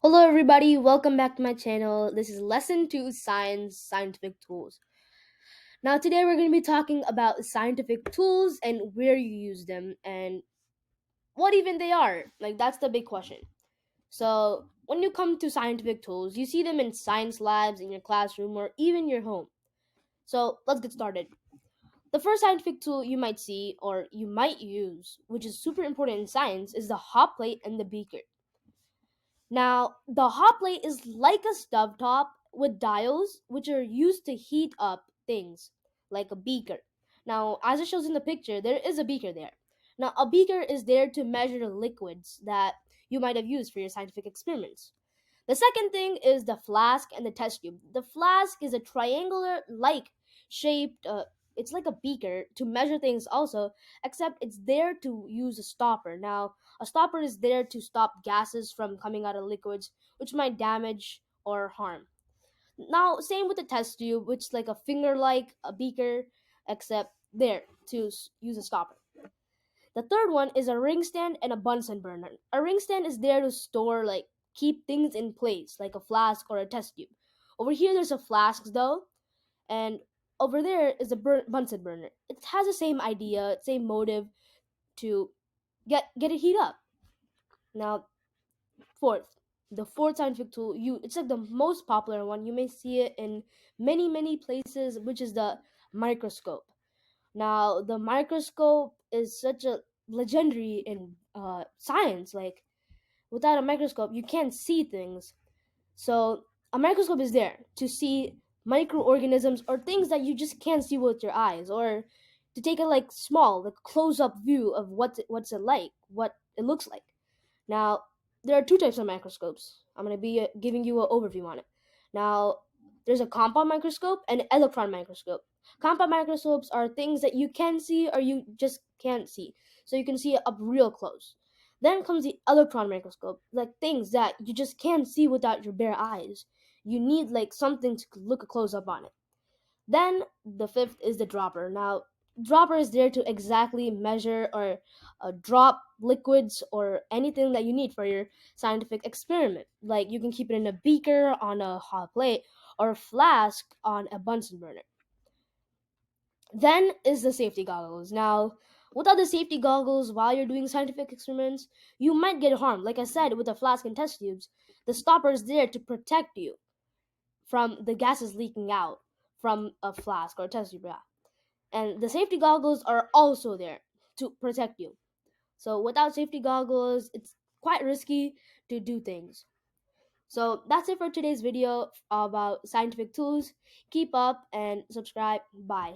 Hello, everybody. Welcome back to my channel. This is Lesson 2 Science Scientific Tools. Now, today we're going to be talking about scientific tools and where you use them and what even they are. That's the big question. So, when you come to scientific tools, you see them in science labs, in your classroom, or even your home. So, let's get started. The first scientific tool you might see or you might use, which is super important in science, is the hot plate and the beaker. Now, the hot plate is like a stovetop with dials which are used to heat up things like a beaker. Now, as it shows in the picture, there is a beaker there. Now, a beaker is there to measure the liquids that you might have used for your scientific experiments. The second thing is the flask and the test tube. The flask is a triangular like shaped it's like a beaker to measure things also, except it's there to use a stopper. Now, a stopper is there to stop gases from coming out of liquids which might damage or harm. Now, same with the test tube, which is like a finger like a beaker, except there to use a stopper. The third one is a ring stand and a Bunsen burner. A ring stand is there to store, keep things in place, like a flask or a test tube. Over here, there's a flask though, and over there is a Bunsen burner. It has the same idea, same motive to get it heat up. Now, fourth, the fourth scientific tool, it's like the most popular one. You may see it in many places, which is the microscope. Now, the microscope is such a legendary in science. Like, without a microscope, you can't see things. So, a microscope is there to see microorganisms or things that you just can't see with your eyes, or to take a small, close-up view of what's it like, what it looks like. Now, there are two types of microscopes. I'm going to be giving you an overview on it. Now, there's a compound microscope and an electron microscope. Compound microscopes are things that you can see or you just can't see. So you can see it up real close. Then comes the electron microscope, like things that you just can't see without your bare eyes. You need something to look a close up on it. Then the fifth is the dropper. Now, dropper is there to exactly measure or drop liquids or anything that you need for your scientific experiment. Like you can keep it in a beaker on a hot plate or a flask on a Bunsen burner. Then is the safety goggles. Now, without the safety goggles while you're doing scientific experiments, you might get harmed. Like I said, with the flask and test tubes, the stopper is there to protect you from the gases leaking out from a flask or a test tube. Yeah. And the safety goggles are also there to protect you. So without safety goggles, it's quite risky to do things. So that's it for today's video about scientific tools. Keep up and subscribe. Bye.